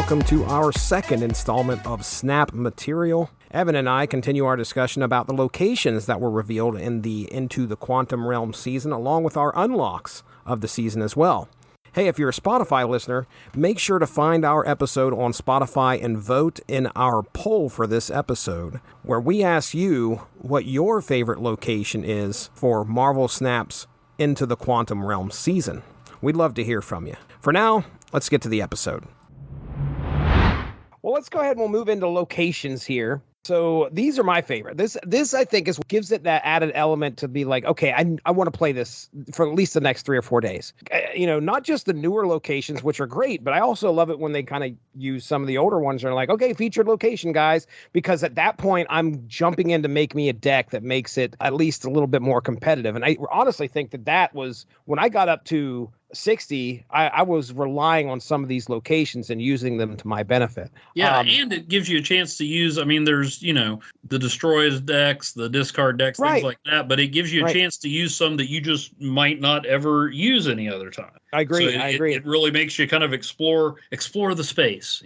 welcome to our second installment of Snap Material. Evan and I continue our discussion about the locations that were revealed in the Into the Quantum Realm season, along with our unlocks of the season as well. Hey, if you're a Spotify listener, make sure to find our episode on Spotify and vote in our poll for this episode, where we ask you what your favorite location is for Marvel Snap's Into the Quantum Realm season. We'd love to hear from you. For now, let's get to the episode. Well, let's go ahead and we'll move into locations here. So these are my favorite. This I think is what gives it that added element to be like, okay, I want to play this for at least the next 3 or 4 days. Not just the newer locations, which are great, but I also love it when they kind of use some of the older ones and are like, okay, featured location, guys, because at that point I'm jumping in to make me a deck that makes it at least a little bit more competitive. And I honestly think that was when I got up to 60, I was relying on some of these locations and using them to my benefit. Yeah, and it gives you a chance to use, there's, the destroys decks, the discard decks, things like that, but it gives you a chance to use some that you just might not ever use any other time. I agree. So I agree. It really makes you kind of explore the space,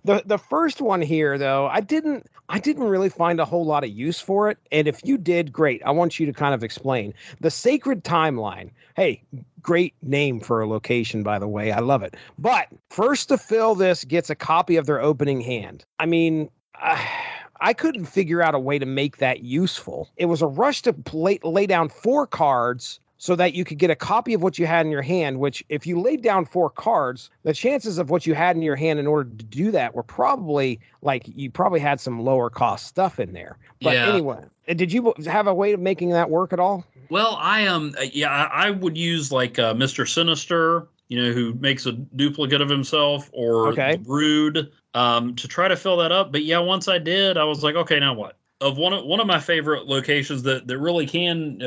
The first one here, though, I didn't really find a whole lot of use for it. And if you did, great. I want you to kind of explain. The Sacred Timeline. Hey, great name for a location, by the way. I love it. But first to fill this gets a copy of their opening hand. I couldn't figure out a way to make that useful. It was a rush to lay down 4 cards so that you could get a copy of what you had in your hand, which if you laid down 4 cards, the chances of what you had in your hand in order to do that were probably you probably had some lower cost stuff in there. But anyway, did you have a way of making that work at all? Well, I would use Mr. Sinister, who makes a duplicate of himself, or the Brood, to try to fill that up. But once I did, I was like, okay, now what? Of one of my favorite locations that really can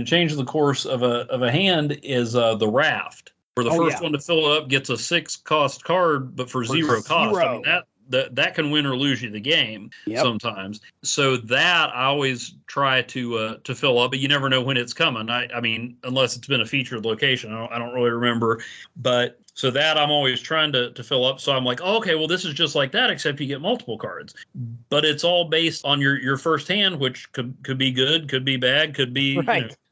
change the course of a hand is the Raft, where the first one to fill it up gets a 6 cost card, but for 0 cost. That can win or lose you the game sometimes. So that I always try to fill up, but you never know when it's coming. I mean, unless it's been a featured location, I don't really remember. But so that I'm always trying to fill up. So I'm like, oh, okay, well, this is just like that, except you get multiple cards. But it's all based on your first hand, which could be good, could be bad, could be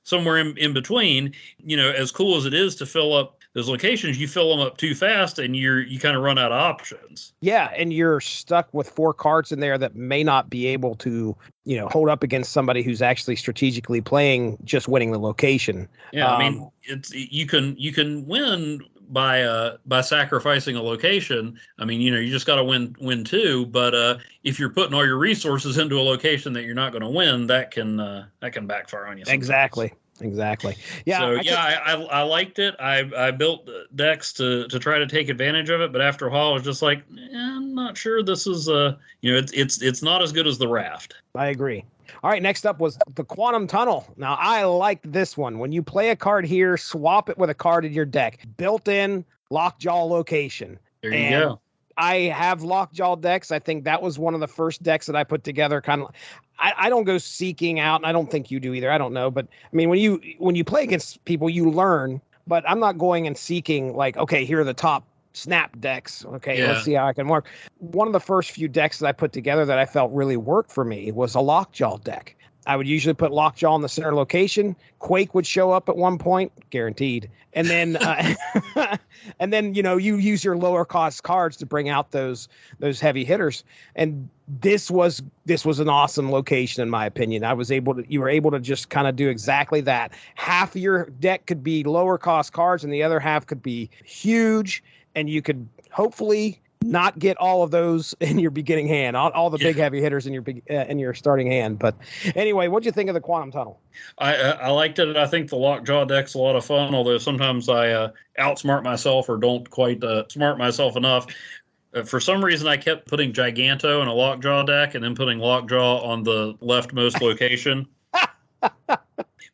somewhere in between. As cool as it is to fill up those locations, you fill them up too fast and you kind of run out of options. Yeah, and you're stuck with 4 cards in there that may not be able to, hold up against somebody who's actually strategically playing just winning the location. Yeah, you can win by sacrificing a location. You just got to win 2. But if you're putting all your resources into a location that you're not going to win, that can backfire on you sometimes. Exactly. Yeah. So I liked it. I built decks to try to take advantage of it, but after a while I was just like, I'm not sure this is it's not as good as the Raft. I agree. All right, next up was the Quantum Tunnel. Now, I liked this one. When you play a card here, swap it with a card in your deck. Built-in Lockjaw location. There you go. I have Lockjaw decks. I think that was one of the first decks that I put together. Kind of, I don't go seeking out, and I don't think you do either. I don't know, but when you play against people, you learn. But I'm not going and seeking okay, here are the top Snap decks. Okay, let's see how I can work. One of the first few decks that I put together that I felt really worked for me was a Lockjaw deck. I would usually put Lockjaw in the center location. Quake would show up at one point, guaranteed. And then, you use your lower cost cards to bring out those heavy hitters. And this was an awesome location, in my opinion. You were able to just kind of do exactly that. Half of your deck could be lower cost cards, and the other half could be huge. And you could hopefully not get all of those in your beginning hand, all the big heavy hitters in your starting hand. But anyway, what'd you think of the Quantum Tunnel? I liked it. I think the Lockjaw deck's a lot of fun, although sometimes I outsmart myself or don't quite smart myself enough. For some reason, I kept putting Giganto in a Lockjaw deck and then putting Lockjaw on the leftmost location.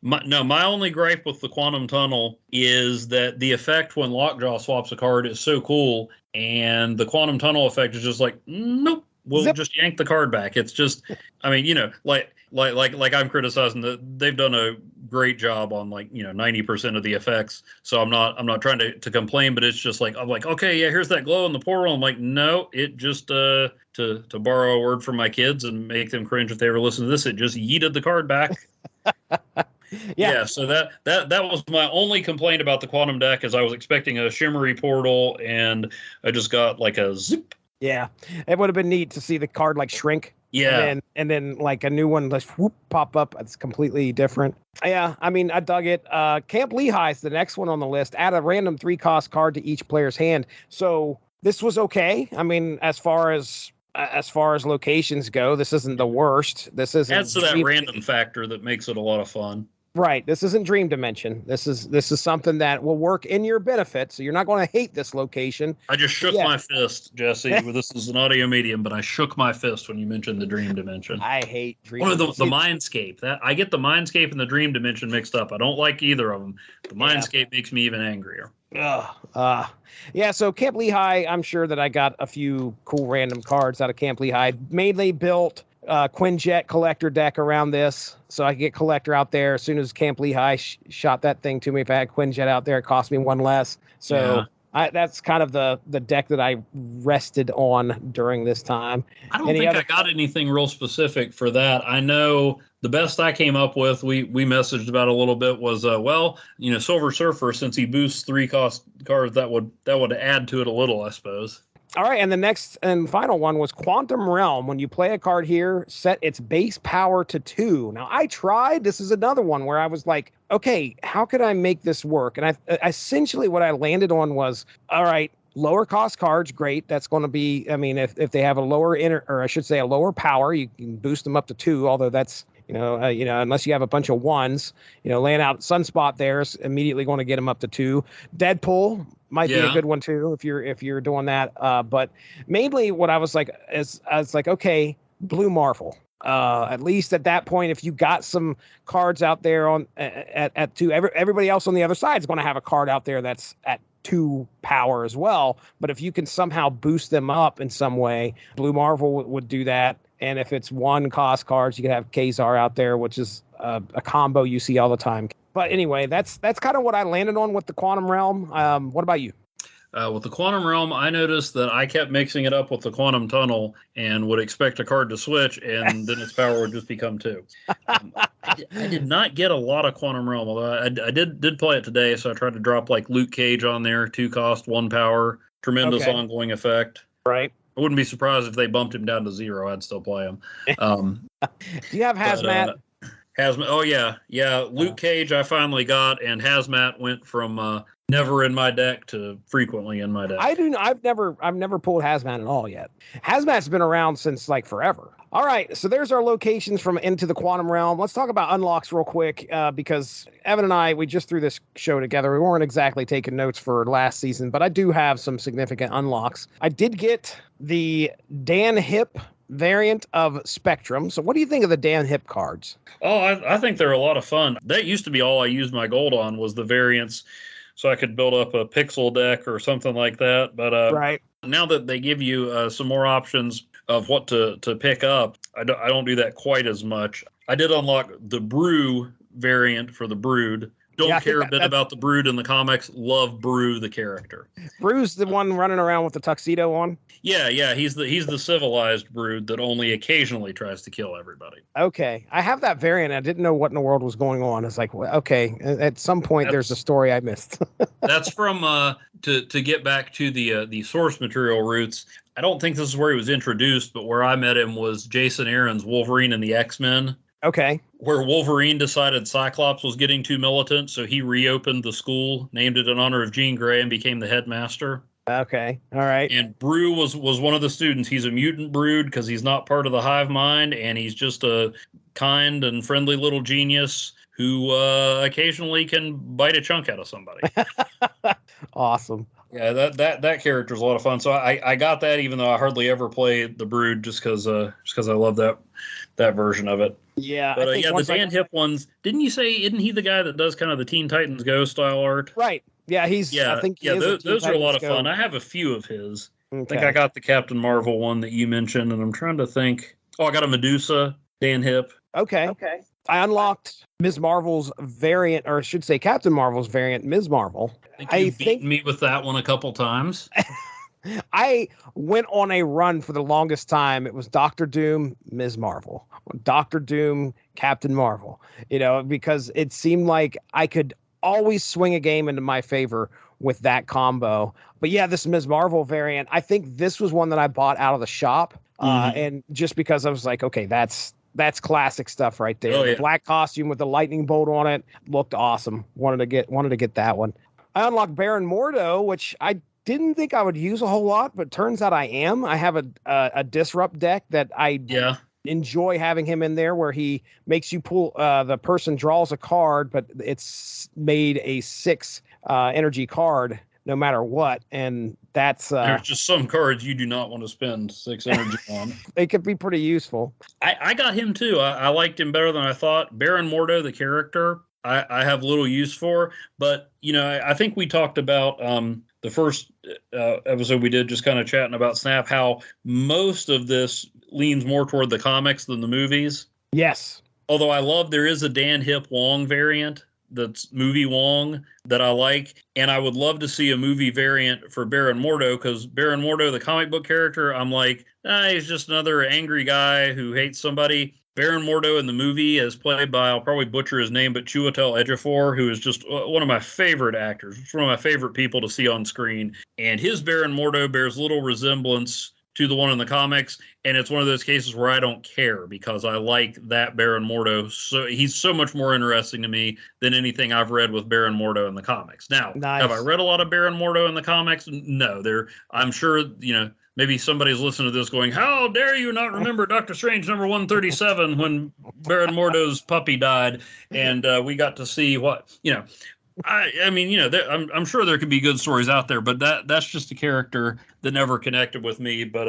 My only gripe with the Quantum Tunnel is that the effect when Lockjaw swaps a card is so cool, and the Quantum Tunnel effect is just like, nope, we'll just yank the card back. It's just, like I'm criticizing that they've done a great job on 90% of the effects. So I'm not trying to complain, but it's just I'm like, okay, yeah, here's that glow in the portal. I'm like, no, it just to borrow a word from my kids and make them cringe if they ever listen to this, it just yeeted the card back. Yeah, so that was my only complaint about the Quantum deck, is I was expecting a shimmery portal and I just got a zip. Yeah, it would have been neat to see the card shrink. Yeah, and then a new one whoop pop up. It's completely different. Yeah, I mean, I dug it. Camp Lehigh is the next one on the list. Add a random 3-cost card to each player's hand. So this was okay. I mean, as far as locations go, this isn't the worst. This isn't adds to that random factor that makes it a lot of fun. Right. This isn't Dream Dimension. This is something that will work in your benefit. So you're not going to hate this location. I just shook my fist, Jesse. This is an audio medium, but I shook my fist when you mentioned the Dream Dimension. I hate Dream Dimension. The Mindscape. That I get the Mindscape and the Dream Dimension mixed up. I don't like either of them. The Mindscape makes me even angrier. Yeah, so Camp Lehigh, I'm sure that I got a few cool random cards out of Camp Lehigh. Mainly built Quinjet collector deck around this, so I could get collector out there as soon as Camp Lehigh shot that thing to me. If I had Quinjet out there, it cost me one less. So that's kind of the deck that I rested on during this time. I don't think I got anything real specific for that. I know the best I came up with, we messaged about a little bit, was Silver Surfer, since he boosts 3-cost cards, that would add to it a little, I suppose. All right, and the next and final one was Quantum Realm. When you play a card here, set its base power to 2. Now, I tried. This is another one where I was like, okay, how could I make this work? And I essentially what I landed on was, all right, lower cost cards, great. That's going to be, I mean, if they have a lower a lower power, you can boost them up to 2, although that's, unless you have a bunch of 1s, laying out Sunspot there is immediately going to get them up to 2. Deadpool might be a good one too if you're doing that. But mainly what I was like is I was like, okay, Blue Marvel. At least at that point, if you got some cards out there on at 2, everybody else on the other side is going to have a card out there that's at 2 power as well. But if you can somehow boost them up in some way, Blue Marvel would do that. And if it's 1-cost cards, you could have Kazar out there, which is a combo you see all the time. But anyway, that's kind of what I landed on with the Quantum Realm. What about you? With the Quantum Realm, I noticed that I kept mixing it up with the Quantum Tunnel and would expect a card to switch, and then its power would just become 2. I did not get a lot of Quantum Realm, although I did play it today, so I tried to drop Luke Cage on there, 2-cost, 1 power, tremendous ongoing effect. Right. I wouldn't be surprised if they bumped him down to 0. I'd still play him. Do you have Hazmat? Hazmat. Oh yeah. Luke Cage I finally got, and Hazmat went from never in my deck to frequently in my deck. I've never pulled Hazmat at all yet. Hazmat's been around since forever. All right, so there's our locations from Into the Quantum Realm. Let's talk about unlocks real quick, because Evan and I, we just threw this show together. We weren't exactly taking notes for last season, but I do have some significant unlocks. I did get the Dan Hip variant of Spectrum. So what do you think of the Dan Hip cards? Oh, I think they're a lot of fun. That used to be all I used my gold on, was the variants, so I could build up a pixel deck or something like that. But right now that they give you some more options of what to pick up, I don't do that quite as much. I did unlock the Brew variant for the Brood. Don't care a bit about the Brood in the comics. Love Brew, the character. Brew's the one running around with the tuxedo on? Yeah. He's the civilized Brood that only occasionally tries to kill everybody. Okay. I have that variant. I didn't know what in the world was going on. It's like, well, okay, at some point there's a story I missed. That's from to get back to the source material roots. I don't think this is where he was introduced, but where I met him was Jason Aaron's Wolverine and the X-Men. Okay. Where Wolverine decided Cyclops was getting too militant, so he reopened the school, named it in honor of Jean Grey, and became the headmaster. Okay. All right. And Brew was one of the students. He's a mutant Brood because he's not part of the hive mind, and he's just a kind and friendly little genius who occasionally can bite a chunk out of somebody. Awesome. Yeah, that character's a lot of fun. So I got that, even though I hardly ever play the Brood, just because I love that version of it. Yeah, but the Dan Hip ones. Didn't you say? Isn't he the guy that does kind of the Teen Titans Go style art? Right. Yeah, he's. Yeah, I think those are a lot of fun. I have a few of his. Okay. I think I got the Captain Marvel one that you mentioned, and I'm trying to think. Oh, I got a Medusa Dan Hip. Okay. I unlocked Ms. Marvel's variant, or I should say Captain Marvel's variant, Ms. Marvel. I think you've beaten me with that one a couple times. I went on a run for the longest time. It was Doctor Doom, Ms. Marvel, Doctor Doom, Captain Marvel, because it seemed like I could always swing a game into my favor with that combo. But yeah, this Ms. Marvel variant, I think this was one that I bought out of the shop. And just because I was like, okay, that's classic stuff right there. The black costume with the lightning bolt on it looked awesome. Wanted to get that one. I unlocked Baron Mordo, which I didn't think I would use a whole lot, but turns out I am. I have a disrupt deck that I enjoy having him in there, where he makes you pull, the person draws a card, but it's made a 6 energy card no matter what. And that's there's just some cards you do not want to spend 6 energy on. They could be pretty useful. I got him too. I liked him better than I thought. Baron Mordo, the character, I have little use for, but I think we talked about the first episode we did, just kind of chatting about Snap, how most of this leans more toward the comics than the movies. Yes. Although I love, there is a Dan Hip Wong variant that's movie Wong that I like, and I would love to see a movie variant for Baron Mordo, because Baron Mordo, the comic book character, I'm like, he's just another angry guy who hates somebody. Baron Mordo in the movie is played by, I'll probably butcher his name, but Chiwetel Ejiofor, who is just one of my favorite actors. It's one of my favorite people to see on screen. And his Baron Mordo bears little resemblance to the one in the comics, and it's one of those cases where I don't care, because I like that Baron Mordo. So he's so much more interesting to me than anything I've read with Baron Mordo in the comics. Now, Have I read a lot of Baron Mordo in the comics? No. I'm sure, maybe somebody's listening to this going, how dare you not remember Doctor Strange number 137 when Baron Mordo's puppy died, and we got to see what, I'm sure there could be good stories out there, but that's just a character that never connected with me. But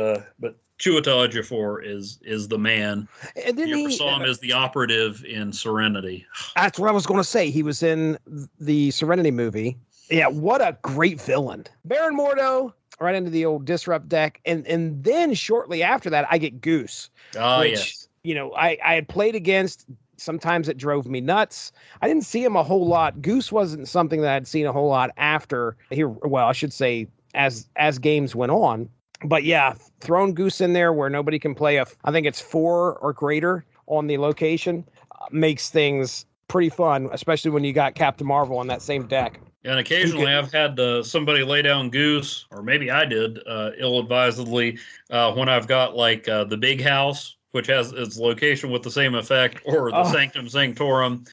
Chiwetel Ejiofor is the man. And then you saw him as the operative in Serenity. That's what I was going to say. He was in the Serenity movie. Yeah, what a great villain. Baron Mordo, right into the old disrupt deck, and then shortly after that, I get Goose. Yes. I had played against. Sometimes it drove me nuts. I didn't see him a whole lot. Goose wasn't something that I'd seen a whole lot after here. Well, I should say as games went on. But yeah, throwing Goose in there where nobody can play I think it's 4 or greater on the location, makes things pretty fun, especially when you got Captain Marvel on that same deck. And occasionally I've had somebody lay down Goose, or maybe I did ill-advisedly, when I've got like the big house, which has its location with the same effect, or the Sanctum Sanctorum.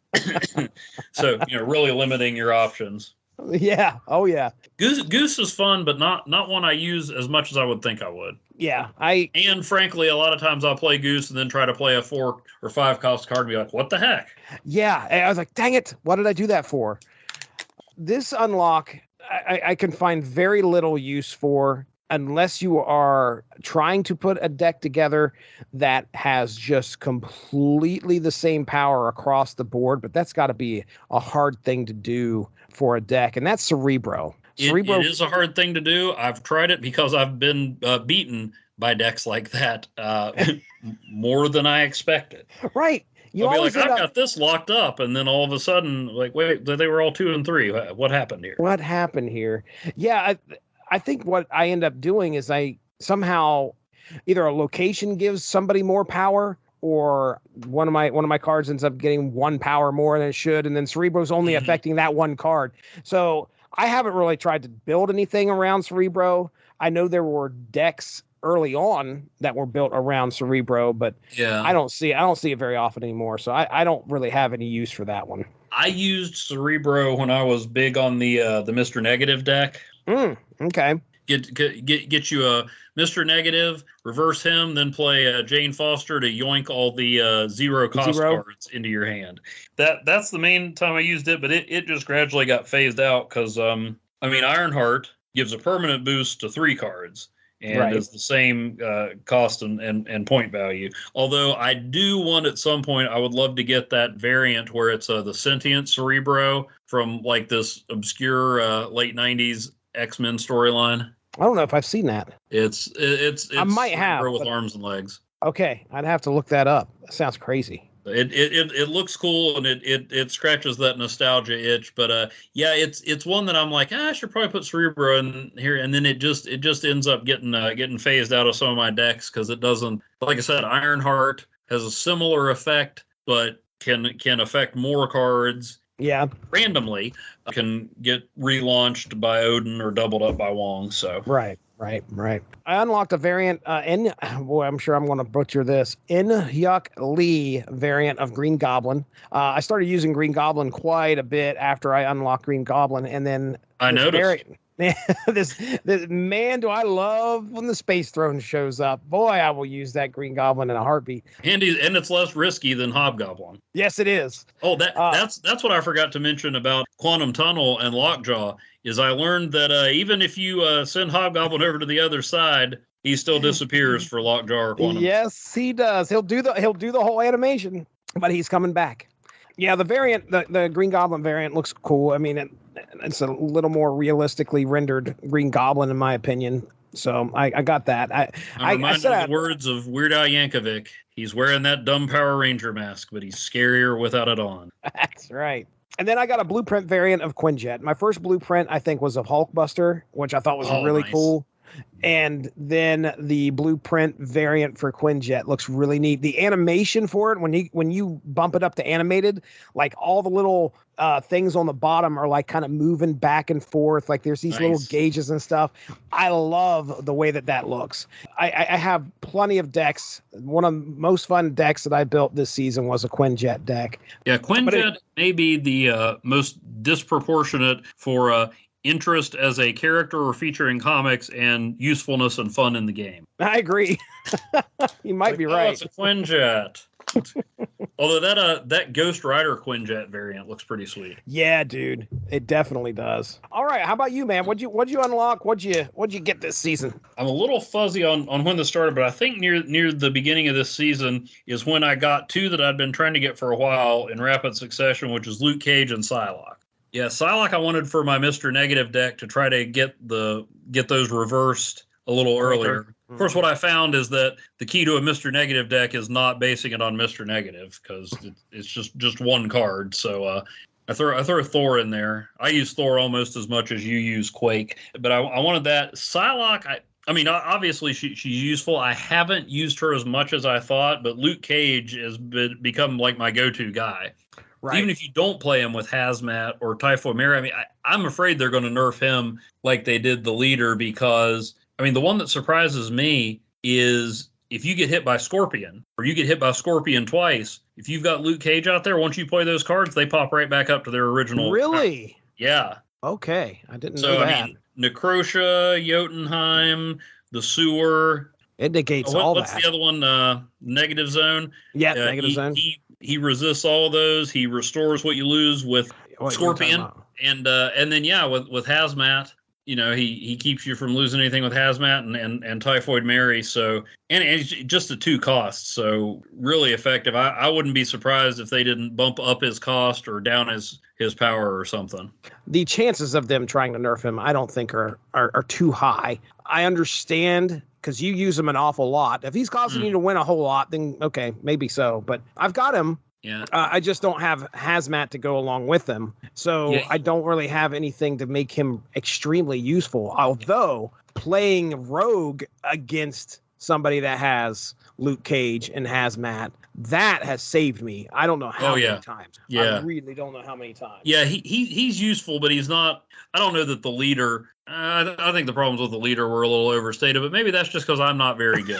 So, really limiting your options. Yeah. Oh, yeah. Goose is fun, but not one I use as much as I would think I would. Yeah. And frankly, a lot of times I'll play Goose and then try to play a 4 or 5 cost card and be like, what the heck? Yeah. I was like, dang it. What did I do that for? This unlock, I can find very little use for, unless you are trying to put a deck together that has just completely the same power across the board. But that's got to be a hard thing to do for a deck. And that's Cerebro. It is a hard thing to do. I've tried it because I've been beaten by decks like that more than I expected. Right. I'll be like, I've got this locked up, and then all of a sudden, like, wait, they were all 2 and 3. What happened here? What happened here? Yeah, I think what I end up doing is I somehow either a location gives somebody more power, or one of my cards ends up getting 1 power more than it should, and then Cerebro's only affecting that 1 card. So I haven't really tried to build anything around Cerebro. I know there were decks early on that were built around Cerebro, but yeah, I don't see it very often anymore. So I don't really have any use for that one. I used Cerebro when I was big on the Mr. Negative deck. Okay. Get you a Mr. Negative, reverse him, then play Jane Foster to yoink all the zero cost cards into your hand. That's the main time I used it, but it just gradually got phased out because Ironheart gives a permanent boost to 3 cards. And is the same cost and point value. Although I do want at some point, I would love to get that variant where it's the Sentient Cerebro from like this obscure late 90s X-Men storyline. I don't know if I've seen that. It's I might have with arms and legs. Okay, I'd have to look that up. That sounds crazy. It looks cool, and it scratches that nostalgia itch. But yeah, it's one that I'm like, I should probably put Cerebro in here, and then it just ends up getting phased out of some of my decks because it doesn't. Like I said, Ironheart has a similar effect, but can affect more cards. Yeah, randomly can get relaunched by Odin or doubled up by Wong. So right. I unlocked a variant I'm sure I'm going to butcher this, In-Hyuk Lee variant of Green Goblin. I started using Green Goblin quite a bit after I unlocked Green Goblin, and then I noticed. This man, do I love when the Space Throne shows up. Boy, I will use that Green Goblin in a heartbeat. And it's less risky than Hobgoblin. Yes, it is. Oh, that's what I forgot to mention about Quantum Tunnel and Lockjaw is I learned that even if you send Hobgoblin over to the other side, he still disappears for Lockjaw or Quantum. Yes, he does. He'll do the whole animation, but he's coming back. Yeah, the variant, the Green Goblin variant looks cool. I mean, it's a little more realistically rendered Green Goblin, in my opinion. So I got that. I'm reminded of the words of Weird Al Yankovic. He's wearing that dumb Power Ranger mask, but he's scarier without it on. That's right. And then I got a blueprint variant of Quinjet. My first blueprint, I think, was of Hulkbuster, which I thought was really cool. And then the blueprint variant for Quinjet looks really neat. The animation for it, when you bump it up to animated, like all the little things on the bottom are like kind of moving back and forth. Like there's these little gauges and stuff. I love the way that looks. I have plenty of decks. One of the most fun decks that I built this season was a Quinjet deck. Yeah, Quinjet may be the most disproportionate for interest as a character or feature in comics and usefulness and fun in the game. I agree. You might be right. It's a Quinjet. Although that Ghost Rider Quinjet variant looks pretty sweet. Yeah, dude, it definitely does. All right, how about you, man? What'd you unlock? What'd you get this season? I'm a little fuzzy on when this started, but I think near the beginning of this season is when I got two that I'd been trying to get for a while in rapid succession, which is Luke Cage and Psylocke. Yeah, Psylocke I wanted for my Mr. Negative deck to try to get those reversed a little earlier. Mm-hmm. Of course, what I found is that the key to a Mr. Negative deck is not basing it on Mr. Negative because it's just one card. So I throw Thor in there. I use Thor almost as much as you use Quake, but I wanted that. Psylocke, I mean, obviously she's useful. I haven't used her as much as I thought, but Luke Cage has become like my go-to guy. Right. Even if you don't play him with Hazmat or Typhoid Mary, I mean, I'm afraid they're going to nerf him like they did the leader because, I mean, the one that surprises me is if you get hit by Scorpion or you get hit by Scorpion twice, if you've got Luke Cage out there, once you play those cards, they pop right back up to their original. Really? Yeah. Okay. I didn't know that. I mean, Necrosha, Jotunheim, the Sewer. It negates all what's that. What's the other one? Negative Zone. Yeah, Negative Zone. He resists all of those. He restores what you lose with Scorpion, and then with Hazmat, you know, he keeps you from losing anything with Hazmat and Typhoid Mary. So and it's just the 2 costs, so really effective. I wouldn't be surprised if they didn't bump up his cost or down his power or something. The chances of them trying to nerf him, I don't think are too high. I understand. Because you use him an awful lot. If he's causing you to win a whole lot, then okay, maybe so. But I've got him. Yeah. I just don't have Hazmat to go along with him. So I don't really have anything to make him extremely useful. Although playing Rogue against somebody that has Luke Cage and Hazmat, that has saved me. I don't know how many times. Yeah. I really don't know how many times. Yeah, he's useful, but he's not. I don't know that the leader. I think the problems with the leader were a little overstated, but maybe that's just because I'm not very good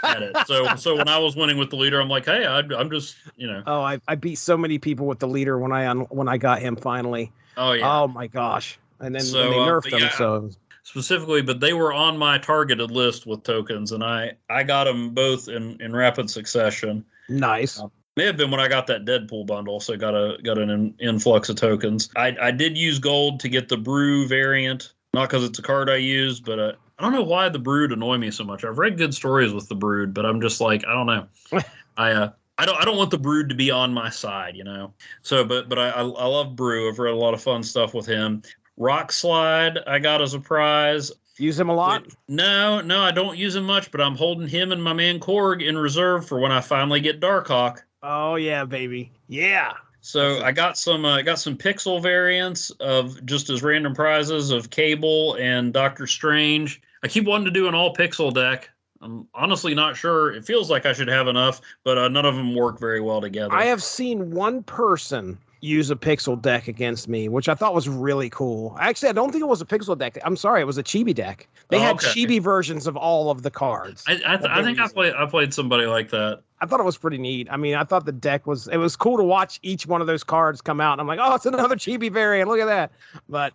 at it. So when I was winning with the leader, I'm like, hey, I'm just, you know. Oh, I beat so many people with the leader when I got him finally. Oh yeah. Oh my gosh. And then when they nerfed him, so specifically, but they were on my targeted list with tokens, and I got them both in rapid succession. Nice. May have been when I got that Deadpool bundle, so got an influx of tokens. I did use gold to get the Brew variant, not because it's a card I used, but I don't know why the Brood annoy me so much. I've read good stories with the Brood, but I'm just like, I don't know. I don't want the Brood to be on my side, you know. So, but I love Brew. I've read a lot of fun stuff with him. Rock Slide I got as a prize. Use him a lot? No, I don't use him much, but I'm holding him and my man Korg in reserve for when I finally get Darkhawk. Oh yeah, baby. Yeah. So I got some pixel variants of just as random prizes of Cable and Doctor Strange. I keep wanting to do an all pixel deck. I'm honestly not sure. It feels like I should have enough, but none of them work very well together. I have seen one person use a pixel deck against me, which I thought was really cool. Actually, I don't think it was a pixel deck. I'm sorry, it was a chibi deck. They had chibi versions of all of the cards. I think I played somebody like that. I thought it was pretty neat. I mean, I thought the deck was cool to watch each one of those cards come out. And I'm like, oh, it's another chibi variant. Look at that. But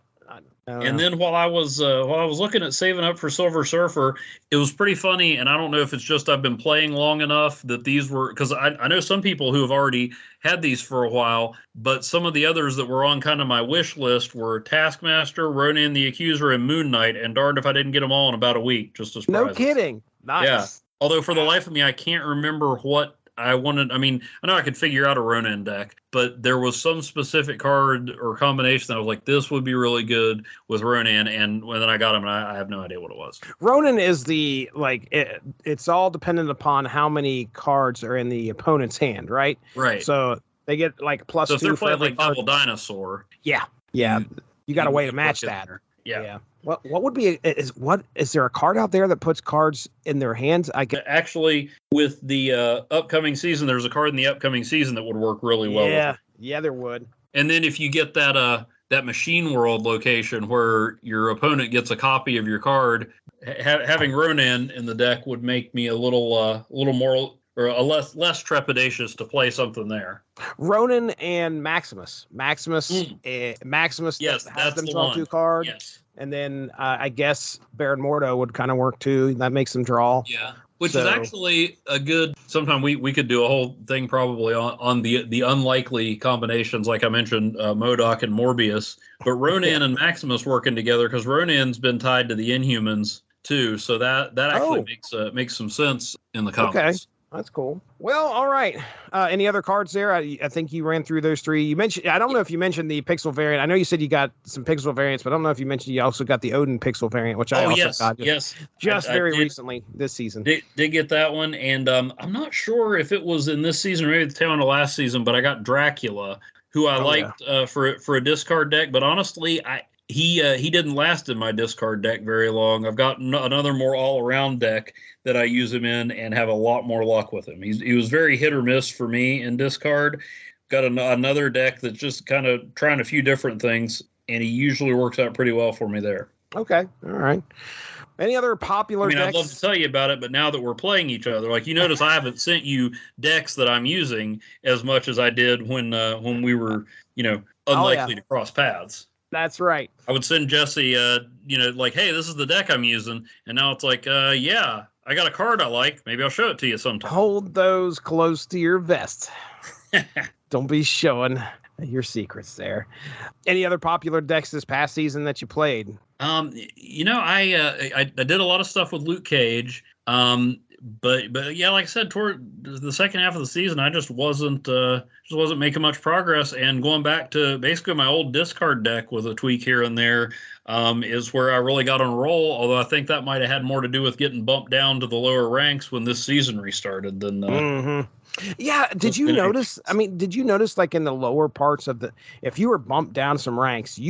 and then while I was looking at saving up for Silver Surfer, it was pretty funny. And I don't know if it's just I've been playing long enough that these were, because I know some people who have already had these for a while, but some of the others that were on kind of my wish list were Taskmaster, Ronan the Accuser, and Moon Knight. And darned if I didn't get them all in about a week, just as prizes. No kidding. Nice. Yeah. Although for the life of me, I can't remember what I wanted. I mean, I know I could figure out a Ronan deck, but there was some specific card or combination that I was like, this would be really good with Ronan. And when I got him, I have no idea what it was. Ronan is it's all dependent upon how many cards are in the opponent's hand, right? Right. So they get like plus so 2 if they're for playing every like card. Double Dinosaur. Yeah. You got a way to match that. Yeah. What would be is there a card out there that puts cards in their hands? I guess actually with the upcoming season, there's a card in the upcoming season that would work really well. Yeah, there would. And then if you get that Machine World location where your opponent gets a copy of your card, having Ronan in the deck would make me a little more or a less trepidatious to play something there. Ronan and Maximus. Maximus yes, has them the draw one. 2 cards. Yes. And then I guess Baron Mordo would kind of work too. That makes them draw. Yeah. Which is actually a good. Sometime we could do a whole thing probably on the unlikely combinations, like I mentioned, MODOK and Morbius. But Ronan and Maximus working together, because Ronan's been tied to the Inhumans too, so that actually makes some sense in the comics. Okay. That's cool. Well, all right. Any other cards there? I think you ran through those 3. You mentioned, I don't know if you mentioned the pixel variant. I know you said you got some pixel variants, but I don't know if you mentioned you also got the Odin pixel variant, which I also got just very recently this season. Did get that one, and I'm not sure if it was in this season or maybe the tail end of last season, but I got Dracula, who I liked for a discard deck. But honestly, he didn't last in my discard deck very long. I've got another more all-around deck that I use him in and have a lot more luck with him. He was very hit or miss for me in discard. Got another deck that's just kind of trying a few different things, and he usually works out pretty well for me there. Okay, all right. Any other popular decks? I'd love to tell you about it, but now that we're playing each other, like you notice, I haven't sent you decks that I'm using as much as I did when we were, unlikely to cross paths. That's right. I would send Jesse, like, hey, this is the deck I'm using. And now it's like, yeah, I got a card I like. Maybe I'll show it to you sometime. Hold those close to your vest. Don't be showing your secrets there. Any other popular decks this past season that you played? I did a lot of stuff with Luke Cage. But yeah, like I said, toward the second half of the season, I just wasn't making much progress. And going back to basically my old discard deck with a tweak here and there is where I really got on a roll. Although I think that might have had more to do with getting bumped down to the lower ranks when this season restarted than. Yeah. Did you notice? I mean, did you notice like in the lower parts of if you were bumped down some ranks,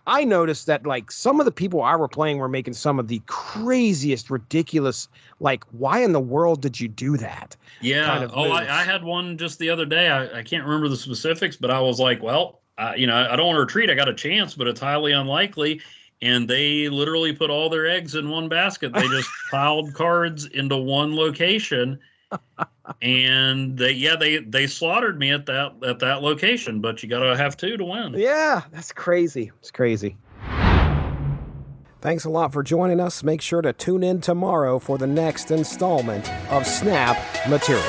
I noticed that like some of the people I were playing were making some of the craziest, ridiculous, like, why in the world did you do that? Yeah. Kind of I had one just the other day. I can't remember the specifics, but I was like, well, I don't want to retreat. I got a chance, but it's highly unlikely. And they literally put all their eggs in one basket. They just piled cards into one location. And they slaughtered me at that location, but you gotta have 2 to win. Yeah, that's crazy. It's crazy. Thanks a lot for joining us. Make sure to tune in tomorrow for the next installment of Snap Material.